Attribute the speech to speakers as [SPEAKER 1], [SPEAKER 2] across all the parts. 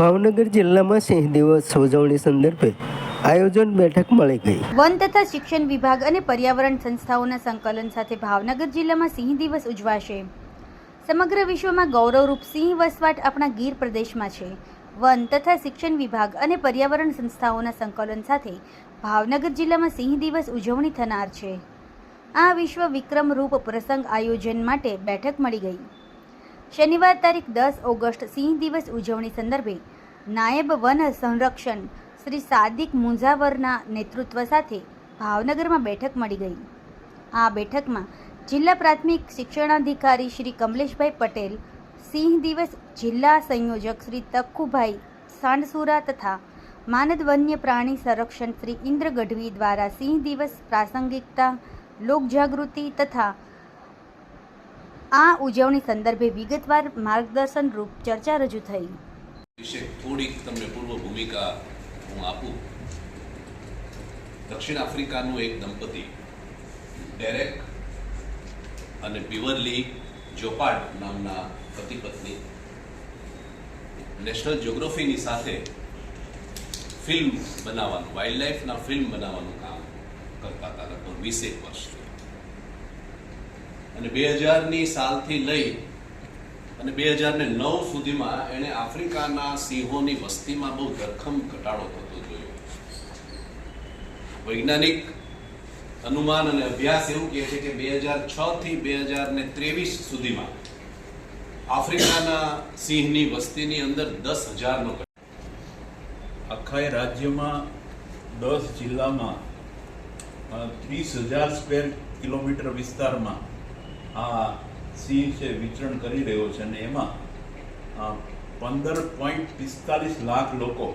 [SPEAKER 1] ભાવનગર જિલ્લામાં સિંહ દિવસ ઉજવણી સંદર્ભે આયોજન બેઠક મળી ગઈ।
[SPEAKER 2] વન તથા શિક્ષણ વિભાગ અને પર્યાવરણ સંસ્થાઓના સંકલન સાથે ભાવનગર જિલ્લામાં સિંહ દિવસ ઉજવાશે। સમગ્ર વિશ્વમાં ગૌરવરૂપ સિંહ વસવાટ આપણા ગીર પ્રદેશમાં છે। વન તથા શિક્ષણ વિભાગ અને પર્યાવરણ સંસ્થાઓના સંકલન સાથે ભાવનગર જિલ્લામાં સિંહ દિવસ ઉજવણી થનાર છે। આ વિશ્વ વિક્રમરૂપ પ્રસંગ આયોજન માટે બેઠક મળી ગઈ। શનિવાર તારીખ 10 ઓગસ્ટ સિંહ દિવસ ઉજવણી સંદર્ભે નાયબ વન સંરક્ષણ શ્રી સાદિક મુંઝાવરના નેતૃત્વ સાથે ભાવનગરમાં બેઠક મળી ગઈ। આ બેઠકમાં જિલ્લા પ્રાથમિક શિક્ષણાધિકારી શ્રી કમલેશભાઈ પટેલ, સિંહ દિવસ જિલ્લા સંયોજક શ્રી તખુભાઈ સાંડસુરા તથા માનદ વન્ય પ્રાણી સંરક્ષણ શ્રી ઇન્દ્ર ગઢવી દ્વારા સિંહ દિવસ પ્રાસંગિકતા, લોકજાગૃતિ તથા આ ઉજવણી સંદર્ભે વિગતવાર માર્ગદર્શન રૂપ ચર્ચા રજૂ થઈ।
[SPEAKER 3] વિશે થોડીક તમને પૂર્વ ભૂમિકા હું આપું। દક્ષિણ આફ્રિકાનું એક દંપતી ડેરેક અને બિવરલી જોપાર્ડ નામના પતિ પત્ની નેશનલ જ્યોગ્રાફીની સાથે ફિલ્મ બનાવવાનું, વાઇલ્ડ લાઈફના ફિલ્મ બનાવવાનું કામ કરતા હતા લગભગ 20 વર્ષથી। અને 2000ની સાલથી લઈ અને 2009 સુધીમાં એણે આફ્રિકાના સિંહોની વસ્તીમાં બહુ ધરખમ ઘટાડો થતો જોયો। વૈજ્ઞાનિક અનુમાન અને અભ્યાસ એવું કહે છે કે 2006 થી 2023 સુધીમાં આફ્રિકાના સિંહની વસ્તીની અંદર 10,000નો
[SPEAKER 4] આખા રાજ્યમાં 10 જિલ્લામાં 30,000 સ્ક્વેર કિલોમીટર વિસ્તારમાં આ સિંહ છે વિચરણ કરી રહ્યો છે અને એમાં 15.45 લાખ લોકો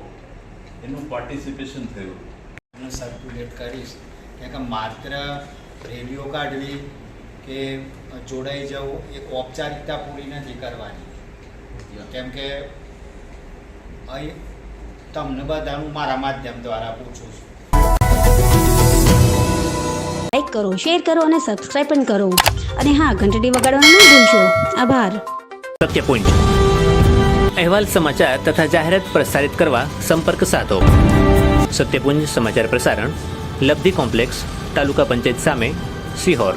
[SPEAKER 4] એનું પાર્ટિસિપેશન થયું।
[SPEAKER 5] હું સર્ક્યુલેટ કરીશ કે માત્ર રેલીઓ કાઢવી કે જોડાઈ જવું એક ઔપચારિકતા પૂરી નથી કરવાની, કેમ કે અહીં તમને બધાનું મારા માધ્યમ દ્વારા પૂછું છું।
[SPEAKER 6] લાઈક કરો, શેર કરો અને સબસ્ક્રાઇબ પણ કરો અને હા, ઘંટડી વગાડવાનું ન ભૂલશો। આભાર।
[SPEAKER 7] સત્ય પોઈન્ટ અહેવાલ, સમાચાર તથા જાહેરાત પ્રસારિત કરવા સંપર્ક સાધો। સત્યપુંજ સમાચાર પ્રસારણ, લબ્ધિ કોમ્પ્લેક્સ, તાલુકા પંચાયત સામે, સિહોર।